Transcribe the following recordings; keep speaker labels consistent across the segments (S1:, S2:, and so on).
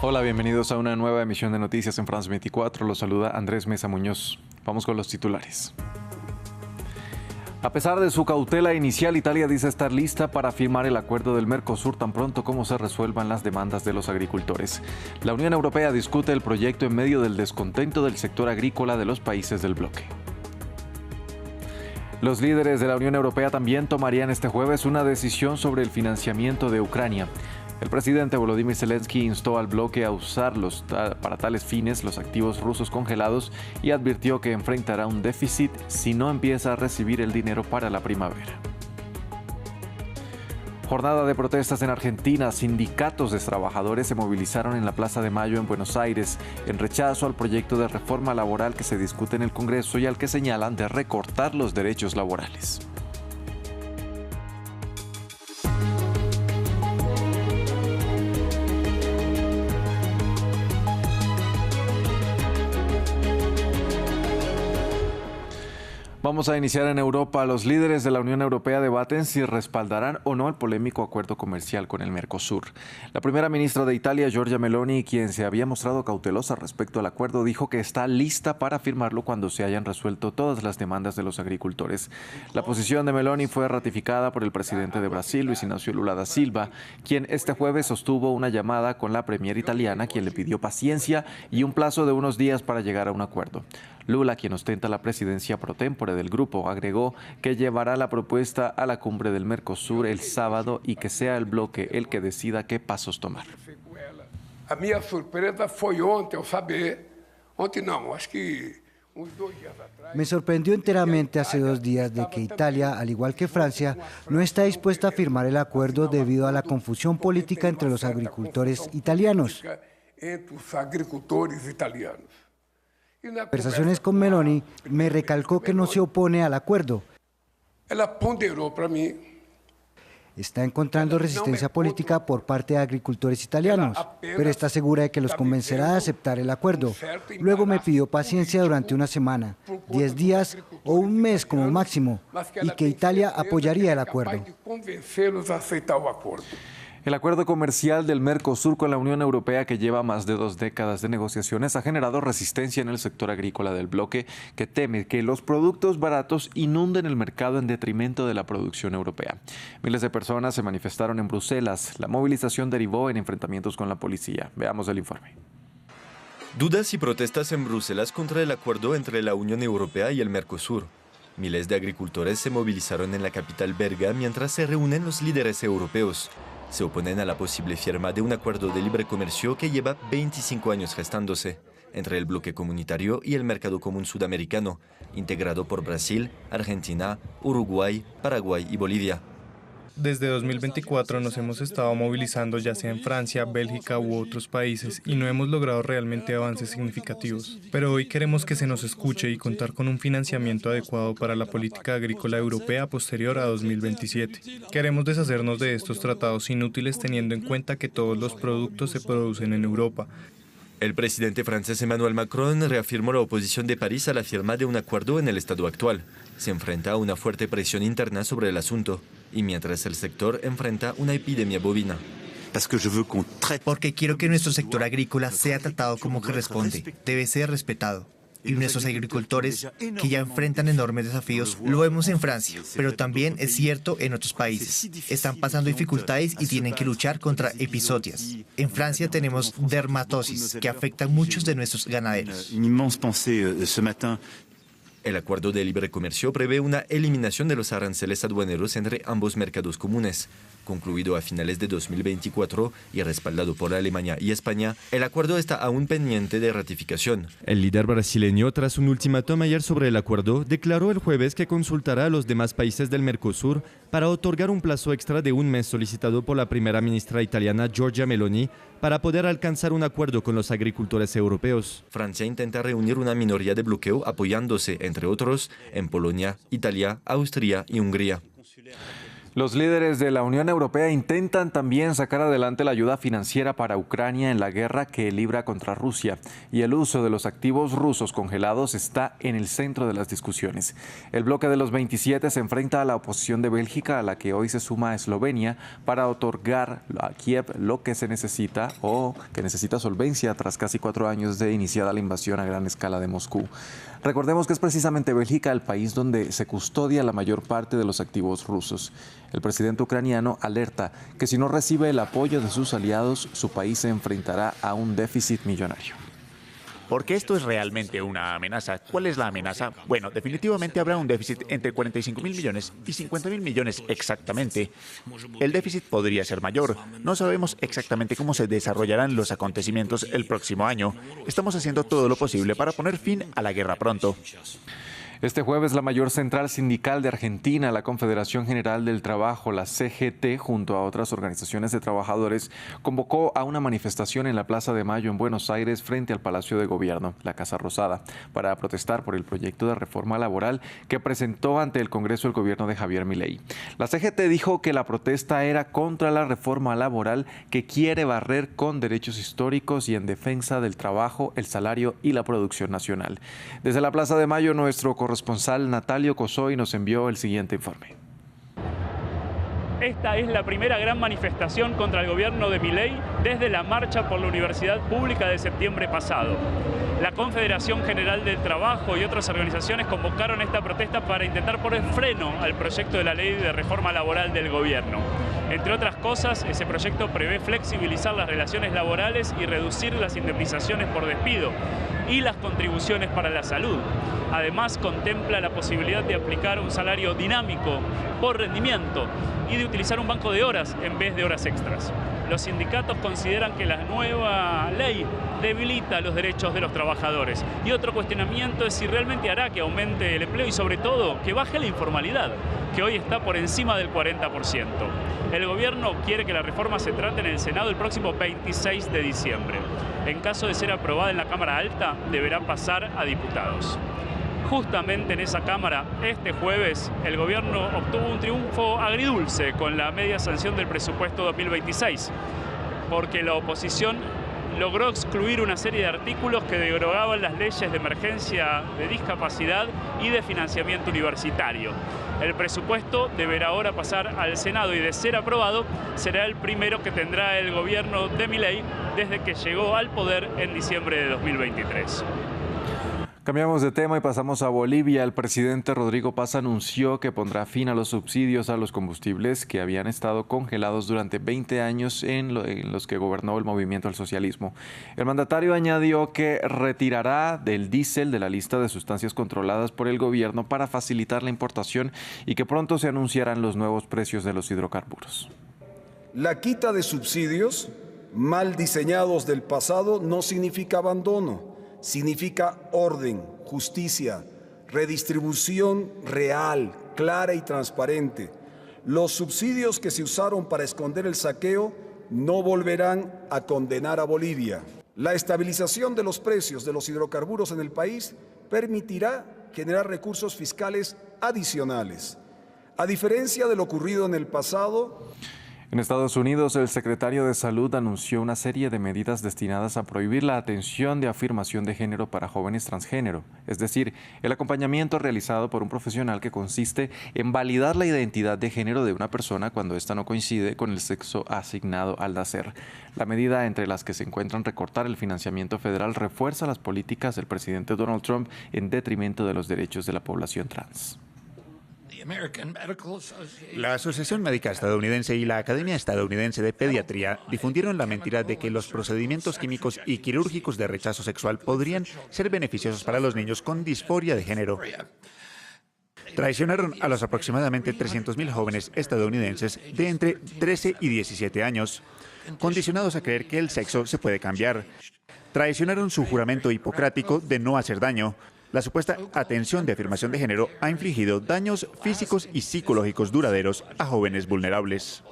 S1: Hola, bienvenidos a una nueva emisión de Noticias en France 24. Los saluda Andrés Mesa Muñoz. Vamos con los titulares. A pesar de su cautela inicial, Italia dice estar lista para firmar el acuerdo del Mercosur tan pronto como se resuelvan las demandas de los agricultores. La Unión Europea discute el proyecto en medio del descontento del sector agrícola de los países del bloque. Los líderes de la Unión Europea también tomarían este jueves una decisión sobre el financiamiento de Ucrania. El presidente Volodymyr Zelensky instó al bloque a usar para tales fines los activos rusos congelados y advirtió que enfrentará un déficit si no empieza a recibir el dinero para la primavera. Jornada de protestas en Argentina. Sindicatos de trabajadores se movilizaron en la Plaza de Mayo en Buenos Aires en rechazo al proyecto de reforma laboral que se discute en el Congreso y al que señalan de recortar los derechos laborales. Vamos a iniciar en Europa. Los líderes de la Unión Europea debaten si respaldarán o no el polémico acuerdo comercial con el Mercosur. La primera ministra de Italia, Giorgia Meloni, quien se había mostrado cautelosa respecto al acuerdo, dijo que está lista para firmarlo cuando se hayan resuelto todas las demandas de los agricultores. La posición de Meloni fue ratificada por el presidente de Brasil, Luis Inácio Lula da Silva, quien este jueves sostuvo una llamada con la premier italiana, quien le pidió paciencia y un plazo de unos días para llegar a un acuerdo. Lula, quien ostenta la presidencia pro tempore del grupo, agregó que llevará la propuesta a la cumbre del Mercosur el sábado y que sea el bloque el que decida qué pasos tomar.
S2: A minha surpresa foi ontem ao saber, ontem não, acho que uns 2 dias atrás.
S3: Me sorprendió enteramente hace 2 días de que Italia, al igual que Francia, no está dispuesta a firmar el acuerdo debido a la confusión política entre los agricultores italianos.
S2: Entre os agricultores italianos.
S3: En conversaciones con Meloni, me recalcó que no se opone al acuerdo.
S2: Ela ponderou para mí.
S3: Está encontrando resistencia política por parte de agricultores italianos, pero está segura de que los convencerá de aceptar el acuerdo. Luego me pidió paciencia durante una semana, 10 días o un mes como máximo, y que Italia apoyaría el acuerdo.
S1: El acuerdo comercial del Mercosur con la Unión Europea, que lleva más de 2 décadas de negociaciones, ha generado resistencia en el sector agrícola del bloque, que teme que los productos baratos inunden el mercado en detrimento de la producción europea. Miles de personas se manifestaron en Bruselas. La movilización derivó en enfrentamientos con la policía. Veamos el informe.
S4: Dudas y protestas en Bruselas contra el acuerdo entre la Unión Europea y el Mercosur. Miles de agricultores se movilizaron en la capital belga mientras se reúnen los líderes europeos. Se oponen a la posible firma de un acuerdo de libre comercio que lleva 25 años gestándose entre el bloque comunitario y el mercado común sudamericano, integrado por Brasil, Argentina, Uruguay, Paraguay y Bolivia.
S5: Desde 2024 nos hemos estado movilizando ya sea en Francia, Bélgica u otros países y no hemos logrado realmente avances significativos. Pero hoy queremos que se nos escuche y contar con un financiamiento adecuado para la política agrícola europea posterior a 2027. Queremos deshacernos de estos tratados inútiles teniendo en cuenta que todos los productos se producen en Europa.
S4: El presidente francés Emmanuel Macron reafirmó la oposición de París a la firma de un acuerdo en el estado actual. Se enfrenta a una fuerte presión interna sobre el asunto, y mientras el sector enfrenta una epidemia bovina.
S6: Porque quiero que nuestro sector agrícola sea tratado como corresponde, debe ser respetado. Y nuestros agricultores, que ya enfrentan enormes desafíos, lo vemos en Francia, pero también es cierto en otros países. Están pasando dificultades y tienen que luchar contra epizootias. En Francia tenemos dermatosis, que afecta a muchos de nuestros ganaderos.
S4: El acuerdo de libre comercio prevé una eliminación de los aranceles aduaneros entre ambos mercados comunes. Concluido a finales de 2024 y respaldado por Alemania y España, el acuerdo está aún pendiente de ratificación. El líder brasileño, tras un ultimátum ayer sobre el acuerdo, declaró el jueves que consultará a los demás países del Mercosur para otorgar un plazo extra de un mes solicitado por la primera ministra italiana Giorgia Meloni para poder alcanzar un acuerdo con los agricultores europeos. Francia intenta reunir una minoría de bloqueo apoyándose, entre otros, en Polonia, Italia, Austria y Hungría.
S1: Los líderes de la Unión Europea intentan también sacar adelante la ayuda financiera para Ucrania en la guerra que libra contra Rusia, y el uso de los activos rusos congelados está en el centro de las discusiones. El bloque de los 27 se enfrenta a la oposición de Bélgica, a la que hoy se suma Eslovenia, para otorgar a Kiev lo que se necesita o que necesita solvencia tras casi 4 años de iniciada la invasión a gran escala de Moscú. Recordemos que es precisamente Bélgica el país donde se custodia la mayor parte de los activos rusos. El presidente ucraniano alerta que si no recibe el apoyo de sus aliados, su país se enfrentará a un déficit millonario.
S7: Porque esto es realmente una amenaza. ¿Cuál es la amenaza? Bueno, definitivamente habrá un déficit entre 45.000 millones y 50.000 millones exactamente. El déficit podría ser mayor. No sabemos exactamente cómo se desarrollarán los acontecimientos el próximo año. Estamos haciendo todo lo posible para poner fin a la guerra pronto.
S1: Este jueves, la mayor central sindical de Argentina, la Confederación General del Trabajo, la CGT, junto a otras organizaciones de trabajadores, convocó a una manifestación en la Plaza de Mayo en Buenos Aires frente al Palacio de Gobierno, la Casa Rosada, para protestar por el proyecto de reforma laboral que presentó ante el Congreso el gobierno de Javier Milei. La CGT dijo que la protesta era contra la reforma laboral que quiere barrer con derechos históricos y en defensa del trabajo, el salario y la producción nacional. Desde la Plaza de Mayo, nuestro corresponsal Natalio Cosoy nos envió el siguiente informe.
S8: Esta es la primera gran manifestación contra el gobierno de Milei desde la marcha por la Universidad Pública de septiembre pasado. La Confederación General del Trabajo y otras organizaciones convocaron esta protesta para intentar poner freno al proyecto de la ley de reforma laboral del gobierno. Entre otras cosas, ese proyecto prevé flexibilizar las relaciones laborales y reducir las indemnizaciones por despido y las contribuciones para la salud. Además, contempla la posibilidad de aplicar un salario dinámico por rendimiento y de utilizar un banco de horas en vez de horas extras. Los sindicatos consideran que la nueva ley debilita los derechos de los trabajadores. Y otro cuestionamiento es si realmente hará que aumente el empleo y sobre todo que baje la informalidad, que hoy está por encima del 40%. El gobierno quiere que la reforma se trate en el Senado el próximo 26 de diciembre. En caso de ser aprobada en la Cámara Alta, deberá pasar a diputados. Justamente en esa Cámara, este jueves, el gobierno obtuvo un triunfo agridulce con la media sanción del presupuesto 2026, porque la oposición logró excluir una serie de artículos que derogaban las leyes de emergencia de discapacidad y de financiamiento universitario. El presupuesto deberá ahora pasar al Senado y, de ser aprobado, será el primero que tendrá el gobierno de Milei desde que llegó al poder en diciembre de 2023.
S1: Cambiamos de tema y pasamos a Bolivia. El presidente Rodrigo Paz anunció que pondrá fin a los subsidios a los combustibles que habían estado congelados durante 20 años en los que gobernó el movimiento al socialismo. El mandatario añadió que retirará del diésel de la lista de sustancias controladas por el gobierno para facilitar la importación y que pronto se anunciarán los nuevos precios de los hidrocarburos.
S9: La quita de subsidios mal diseñados del pasado no significa abandono. Significa orden, justicia, redistribución real, clara y transparente. Los subsidios que se usaron para esconder el saqueo no volverán a condenar a Bolivia. La estabilización de los precios de los hidrocarburos en el país permitirá generar recursos fiscales adicionales. A diferencia de lo ocurrido en el pasado,
S1: en Estados Unidos, el secretario de Salud anunció una serie de medidas destinadas a prohibir la atención de afirmación de género para jóvenes transgénero, es decir, el acompañamiento realizado por un profesional que consiste en validar la identidad de género de una persona cuando ésta no coincide con el sexo asignado al nacer. La medida, entre las que se encuentran recortar el financiamiento federal, refuerza las políticas del presidente Donald Trump en detrimento de los derechos de la población trans.
S7: La Asociación Médica Estadounidense y la Academia Estadounidense de Pediatría difundieron la mentira de que los procedimientos químicos y quirúrgicos de rechazo sexual podrían ser beneficiosos para los niños con disforia de género. Traicionaron a los aproximadamente 300.000 jóvenes estadounidenses de entre 13 y 17 años, condicionados a creer que el sexo se puede cambiar. Traicionaron su juramento hipocrático de no hacer daño. La supuesta atención de afirmación de género ha infligido daños físicos y psicológicos duraderos a jóvenes vulnerables.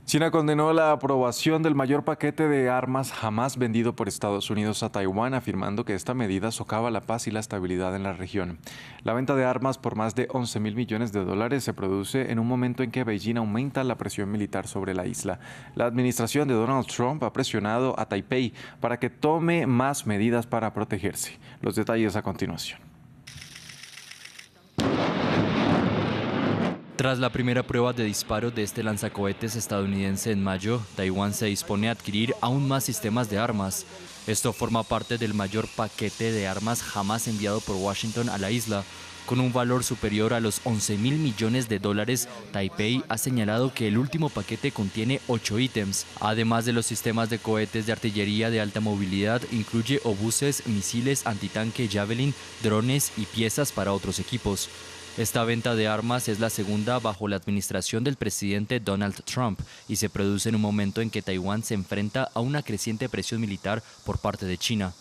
S1: China condenó la aprobación del mayor paquete de armas jamás vendido por Estados Unidos a Taiwán, afirmando que esta medida socava la paz y la estabilidad en la región. La venta de armas por más de 11.000 millones de dólares se produce en un momento en que Beijing aumenta la presión militar sobre la isla. La administración de Donald Trump ha presionado a Taipei para que tome más medidas para protegerse. Los detalles a continuación.
S10: Tras la primera prueba de disparo de este lanzacohetes estadounidense en mayo, Taiwán se dispone a adquirir aún más sistemas de armas. Esto forma parte del mayor paquete de armas jamás enviado por Washington a la isla. Con un valor superior a los 11.000 millones de dólares, Taipei ha señalado que el último paquete contiene 8 ítems. Además de los sistemas de cohetes de artillería de alta movilidad, incluye obuses, misiles antitanque Javelin, drones y piezas para otros equipos. Esta venta de armas es la segunda bajo la administración del presidente Donald Trump y se produce en un momento en que Taiwán se enfrenta a una creciente presión militar por parte de China.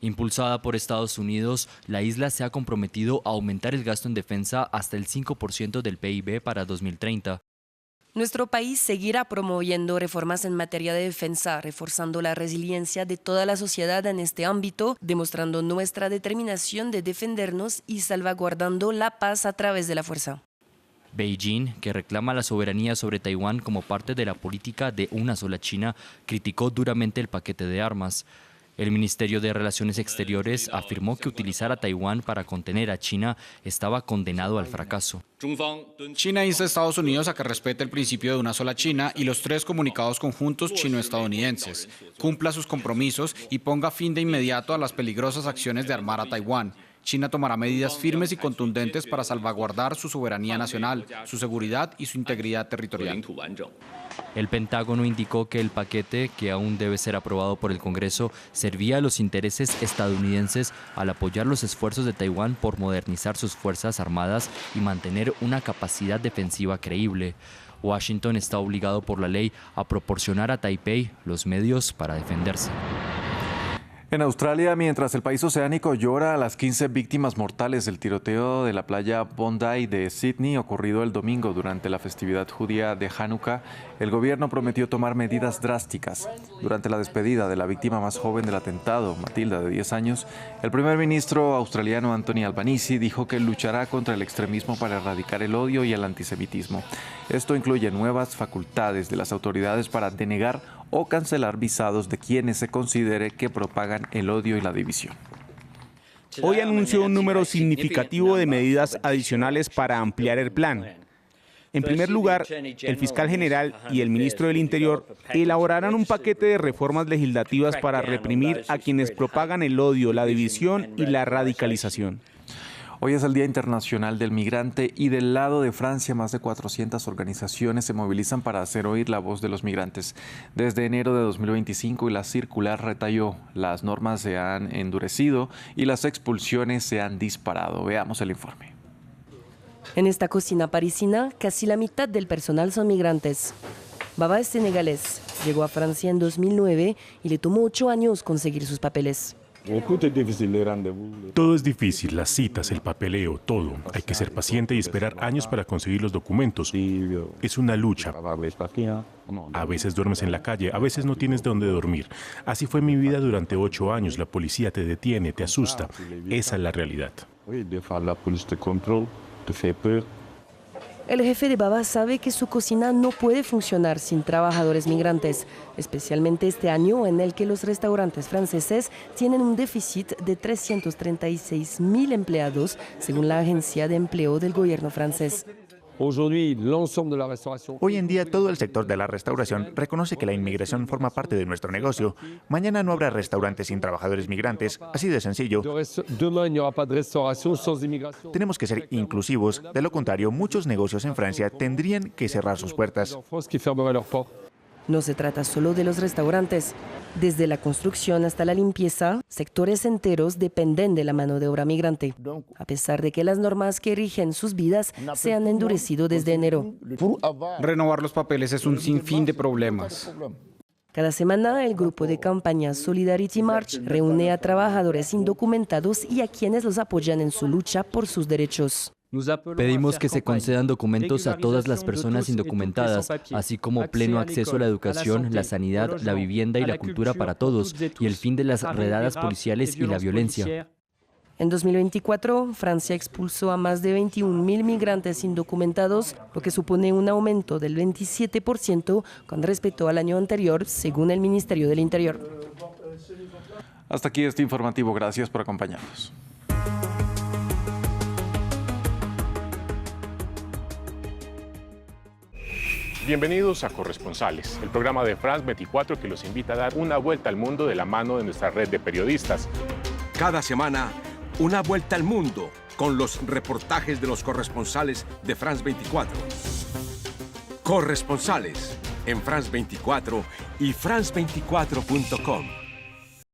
S10: Impulsada por Estados Unidos, la isla se ha comprometido a aumentar el gasto en defensa hasta el 5% del PIB para 2030.
S11: Nuestro país seguirá promoviendo reformas en materia de defensa, reforzando la resiliencia de toda la sociedad en este ámbito, demostrando nuestra determinación de defendernos y salvaguardando la paz a través de la fuerza.
S10: Beijing, que reclama la soberanía sobre Taiwán como parte de la política de una sola China, criticó duramente el paquete de armas. El Ministerio de Relaciones Exteriores afirmó que utilizar a Taiwán para contener a China estaba condenado al fracaso.
S12: China insta a Estados Unidos a que respete el principio de una sola China y los 3 comunicados conjuntos chino-estadounidenses, cumpla sus compromisos y ponga fin de inmediato a las peligrosas acciones de armar a Taiwán. China tomará medidas firmes y contundentes para salvaguardar su soberanía nacional, su seguridad y su integridad territorial.
S10: El Pentágono indicó que el paquete, que aún debe ser aprobado por el Congreso, servía a los intereses estadounidenses al apoyar los esfuerzos de Taiwán por modernizar sus fuerzas armadas y mantener una capacidad defensiva creíble. Washington está obligado por la ley a proporcionar a Taipei los medios para defenderse.
S1: En Australia, mientras el país oceánico llora a las 15 víctimas mortales del tiroteo de la playa Bondi de Sydney ocurrido el domingo durante la festividad judía de Hanukkah, el gobierno prometió tomar medidas drásticas. Durante la despedida de la víctima más joven del atentado, Matilda, de 10 años, el primer ministro australiano Anthony Albanese dijo que luchará contra el extremismo para erradicar el odio y el antisemitismo. Esto incluye nuevas facultades de las autoridades para denegar o cancelar visados de quienes se considere que propagan el odio y la división.
S13: Hoy anunció un número significativo de medidas adicionales para ampliar el plan. En primer lugar, el fiscal general y el ministro del Interior elaborarán un paquete de reformas legislativas para reprimir a quienes propagan el odio, la división y la radicalización.
S1: Hoy es el Día Internacional del Migrante y del lado de Francia más de 400 organizaciones se movilizan para hacer oír la voz de los migrantes. Desde enero de 2025 y la circular retalló, las normas se han endurecido y las expulsiones se han disparado. Veamos el informe.
S11: En esta cocina parisina, casi la mitad del personal son migrantes. Baba es senegalés, llegó a Francia en 2009 y le tomó 8 años conseguir sus papeles.
S14: Todo es difícil, las citas, el papeleo, todo. Hay que ser paciente y esperar años para conseguir los documentos. Es una lucha. A veces duermes en la calle, a veces no tienes dónde dormir. Así fue mi vida durante 8 años. La policía te detiene, te asusta. Esa es la realidad.
S11: El jefe de Baba sabe que su cocina no puede funcionar sin trabajadores migrantes, especialmente este año en el que los restaurantes franceses tienen un déficit de 336.000 empleados, según la agencia de empleo del gobierno francés.
S7: Hoy en día todo el sector de la restauración reconoce que la inmigración forma parte de nuestro negocio. Mañana no habrá restaurantes sin trabajadores migrantes, así de sencillo. Tenemos que ser inclusivos, de lo contrario muchos negocios en Francia tendrían que cerrar sus puertas.
S11: No se trata solo de los restaurantes. Desde la construcción hasta la limpieza, sectores enteros dependen de la mano de obra migrante, a pesar de que las normas que rigen sus vidas se han endurecido desde enero.
S12: Renovar los papeles es un sinfín de problemas.
S11: Cada semana, el grupo de campaña Solidarity March reúne a trabajadores indocumentados y a quienes los apoyan en su lucha por sus derechos.
S10: Pedimos que se concedan documentos a todas las personas indocumentadas, así como pleno acceso a la educación, la sanidad, la vivienda y la cultura para todos, y el fin de las redadas policiales y la violencia.
S11: En 2024, Francia expulsó a más de 21.000 migrantes indocumentados, lo que supone un aumento del 27% con respecto al año anterior, según el Ministerio del Interior.
S1: Hasta aquí este informativo. Gracias por acompañarnos.
S14: Bienvenidos a Corresponsales, el programa de France 24 que los invita a dar una vuelta al mundo de la mano de nuestra red de periodistas.
S15: Cada semana, una vuelta al mundo con los reportajes de los corresponsales de France 24. Corresponsales en France 24 y France24.com.